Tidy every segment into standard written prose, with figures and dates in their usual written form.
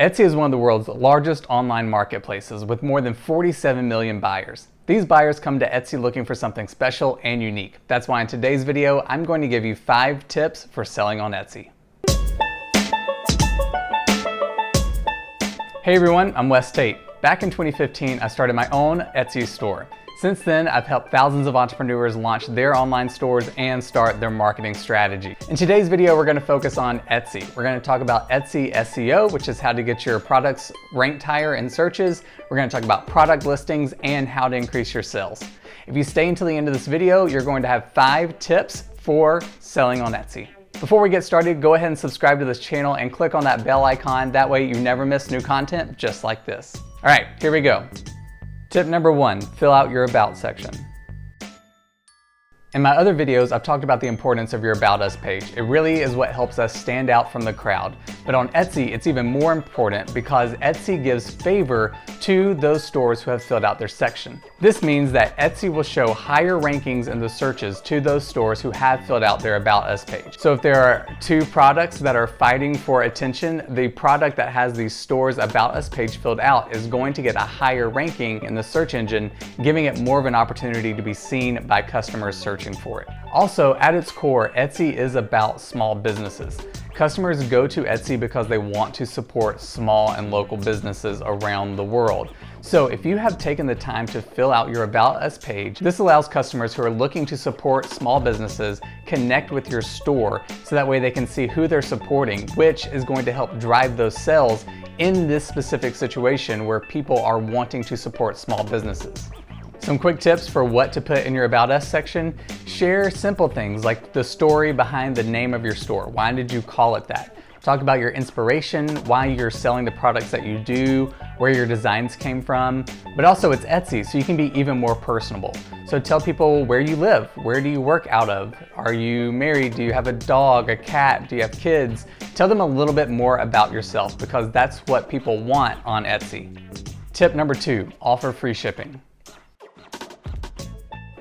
Etsy is one of the world's largest online marketplaces with more than 47 million buyers. These buyers come to Etsy looking for something special and unique. That's why in today's video, I'm going to give you 5 tips for selling on Etsy. Hey everyone, I'm Wes Tate. Back in 2015, I started my own Etsy store. Since then, I've helped thousands of entrepreneurs launch their online stores and start their marketing strategy. In today's video, we're going to focus on Etsy. We're going to talk about Etsy SEO, which is how to get your products ranked higher in searches. We're going to talk about product listings and how to increase your sales. If you stay until the end of this video, you're going to have 5 tips for selling on Etsy. Before we get started, go ahead and subscribe to this channel and click on that bell icon. That way you never miss new content just like this. All right, here we go. Tip number 1, fill out your About section. In my other videos, I've talked about the importance of your About Us page. It really is what helps us stand out from the crowd. But on Etsy, it's even more important because Etsy gives favor to those stores who have filled out their section. This means that Etsy will show higher rankings in the searches to those stores who have filled out their About Us page. So if there are 2 products that are fighting for attention, the product that has the store's About Us page filled out is going to get a higher ranking in the search engine, giving it more of an opportunity to be seen by customers searching for it. Also, at its core, Etsy is about small businesses. Customers go to Etsy because they want to support small and local businesses around the world. So if you have taken the time to fill out your About Us page, this allows customers who are looking to support small businesses connect with your store so that way they can see who they're supporting, which is going to help drive those sales in this specific situation where people are wanting to support small businesses. Some quick tips for what to put in your About Us section. Share simple things like the story behind the name of your store. Why did you call it that? Talk about your inspiration, why you're selling the products that you do, where your designs came from. But also it's Etsy, so you can be even more personable. So tell people where you live, where do you work out of? Are you married? Do you have a dog, a cat? Do you have kids? Tell them a little bit more about yourself because that's what people want on Etsy. Tip number 2, offer free shipping.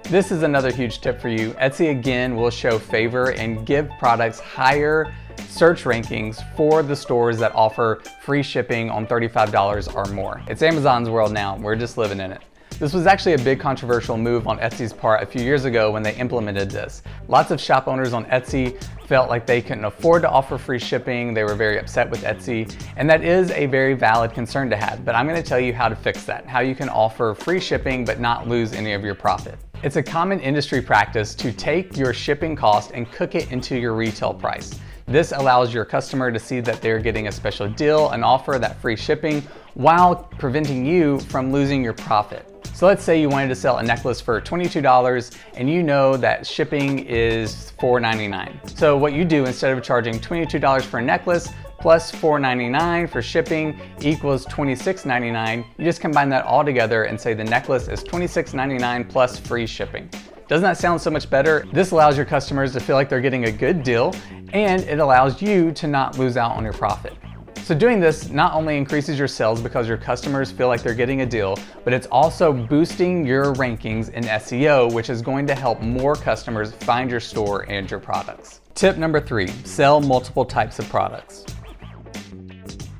This is another huge tip for you. Etsy again will show favor and give products higher search rankings for the stores that offer free shipping on $35 or more. It's Amazon's world now, we're just living in it. This was actually a big controversial move on Etsy's part a few years ago when they implemented this. Lots of shop owners on Etsy felt like they couldn't afford to offer free shipping. They were very upset with Etsy, and that is a very valid concern to have, but I'm going to tell you how to fix that, how you can offer free shipping but not lose any of your profit. It's a common industry practice to take your shipping cost and cook it into your retail price. This allows your customer to see that they're getting a special deal and offer that free shipping while preventing you from losing your profit. So let's say you wanted to sell a necklace for $22 and you know that shipping is $4.99. So what you do, instead of charging $22 for a necklace plus $4.99 for shipping equals $26.99, you just combine that all together and say the necklace is $26.99 plus free shipping. Doesn't that sound so much better? This allows your customers to feel like they're getting a good deal, and it allows you to not lose out on your profit. So doing this not only increases your sales because your customers feel like they're getting a deal, but it's also boosting your rankings in SEO, which is going to help more customers find your store and your products. Tip number 3, sell multiple types of products.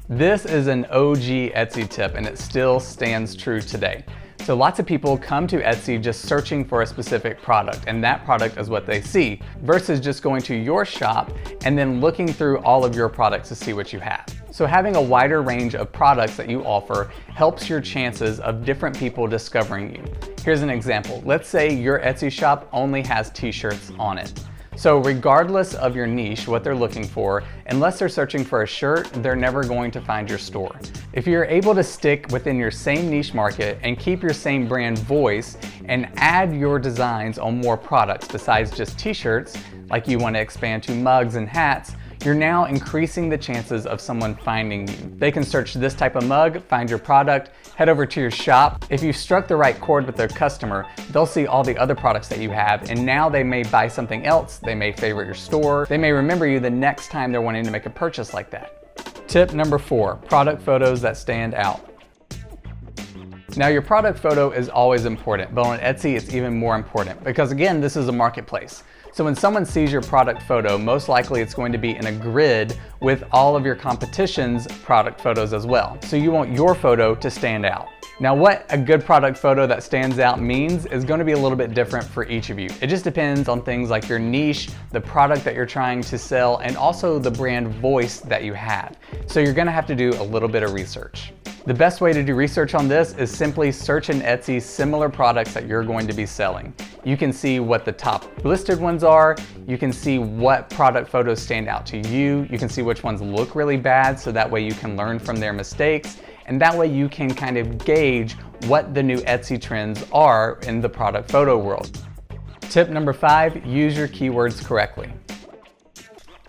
This is an OG Etsy tip and it still stands true today. So lots of people come to Etsy just searching for a specific product, and that product is what they see, versus just going to your shop and then looking through all of your products to see what you have. So having a wider range of products that you offer helps your chances of different people discovering you. Here's an example. Let's say your Etsy shop only has t-shirts on it. So regardless of your niche, what they're looking for, unless they're searching for a shirt, they're never going to find your store. If you're able to stick within your same niche market and keep your same brand voice and add your designs on more products besides just t-shirts, like you want to expand to mugs and hats, you're now increasing the chances of someone finding you. They can search this type of mug, find your product, head over to your shop. If you've struck the right chord with their customer, they'll see all the other products that you have, and now they may buy something else. They may favorite your store. They may remember you the next time they're wanting to make a purchase like that. Tip number 4, product photos that stand out. Now your product photo is always important, but on Etsy it's even more important because again, this is a marketplace. So when someone sees your product photo, most likely it's going to be in a grid with all of your competition's product photos as well. So you want your photo to stand out. Now, what a good product photo that stands out means is going to be a little bit different for each of you. It just depends on things like your niche, the product that you're trying to sell, and also the brand voice that you have. So you're going to have to do a little bit of research. The best way to do research on this is simply search in Etsy similar products that you're going to be selling. You can see what the top listed ones are. You can see what product photos stand out to you. You can see which ones look really bad, so that way you can learn from their mistakes. And that way you can kind of gauge what the new Etsy trends are in the product photo world. Tip number 5, use your keywords correctly.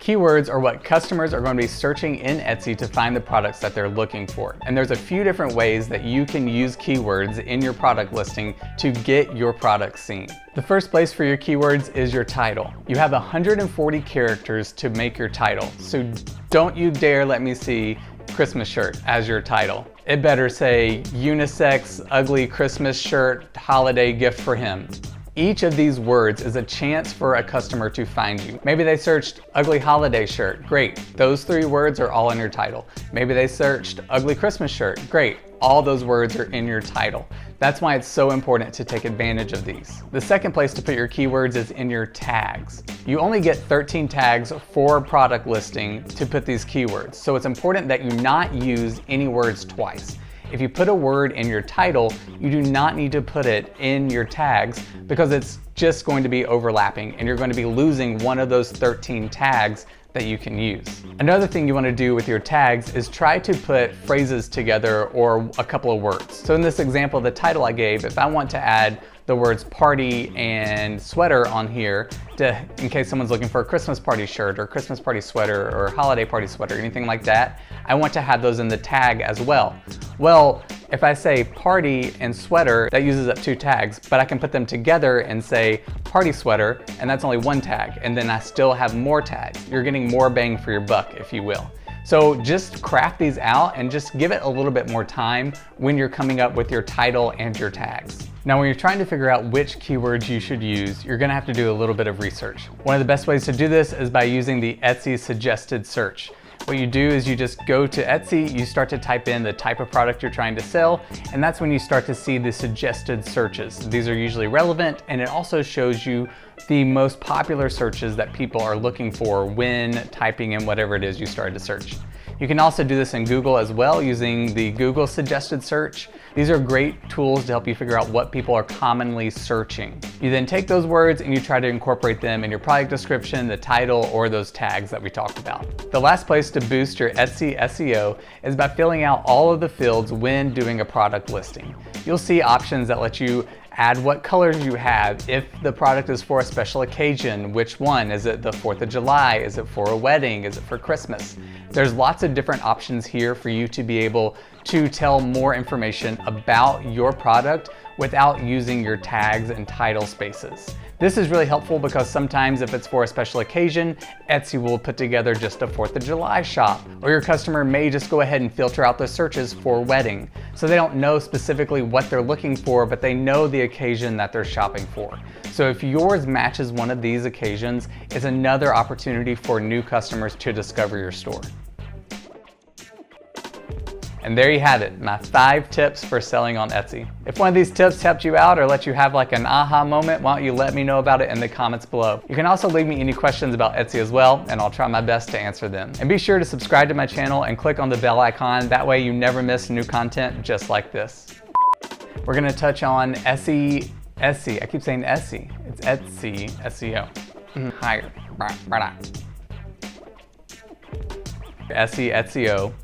Keywords are what customers are going to be searching in Etsy to find the products that they're looking for. And there's a few different ways that you can use keywords in your product listing to get your product seen. The first place for your keywords is your title. You have 140 characters to make your title, so don't you dare let me see Christmas shirt as your title. It better say unisex, ugly Christmas shirt, holiday gift for him. Each of these words is a chance for a customer to find you. Maybe they searched ugly holiday shirt, great. Those 3 words are all in your title. Maybe they searched ugly Christmas shirt, great. All those words are in your title. That's why it's so important to take advantage of these. The second place to put your keywords is in your tags. You only get 13 tags for a product listing to put these keywords, so it's important that you not use any words twice. If you put a word in your title, you do not need to put it in your tags because it's just going to be overlapping and you're going to be losing one of those 13 tags that you can use. Another thing you want to do with your tags is try to put phrases together or a couple of words. So in this example, the title I gave, if I want to add the words party and sweater on here in case someone's looking for a Christmas party shirt or Christmas party sweater or holiday party sweater, anything like that, I want to have those in the tag as well. Well, if I say party and sweater, that uses up 2 tags, but I can put them together and say party sweater, and that's only 1 tag, and then I still have more tags. You're getting more bang for your buck, if you will. So just craft these out and just give it a little bit more time when you're coming up with your title and your tags. Now, when you're trying to figure out which keywords you should use, you're gonna have to do a little bit of research. One of the best ways to do this is by using the Etsy suggested search. What you do is you just go to Etsy, you start to type in the type of product you're trying to sell, and that's when you start to see the suggested searches. These are usually relevant, and it also shows you the most popular searches that people are looking for when typing in whatever it is you started to search. You can also do this in Google as well using the Google suggested search. These are great tools to help you figure out what people are commonly searching. You then take those words and you try to incorporate them in your product description, the title, or those tags that we talked about. The last place to boost your Etsy SEO is by filling out all of the fields when doing a product listing. You'll see options that let you add what colors you have. If the product is for a special occasion, which one? Is it the 4th of July? Is it for a wedding? Is it for Christmas? There's lots of different options here for you to be able to tell more information about your product without using your tags and title spaces. This is really helpful because sometimes if it's for a special occasion, Etsy will put together just a 4th of July shop, or your customer may just go ahead and filter out the searches for wedding. So they don't know specifically what they're looking for, but they know the occasion that they're shopping for. So if yours matches one of these occasions, it's another opportunity for new customers to discover your store. And there you have it, my 5 tips for selling on Etsy. If one of these tips helped you out or let you have like an aha moment, why don't you let me know about it in the comments below. You can also leave me any questions about Etsy as well, and I'll try my best to answer them. And be sure to subscribe to my channel and click on the bell icon. That way you never miss new content just like this. We're gonna touch on Etsy, I keep saying Etsy. It's Etsy SEO. Higher. Etsy SEO.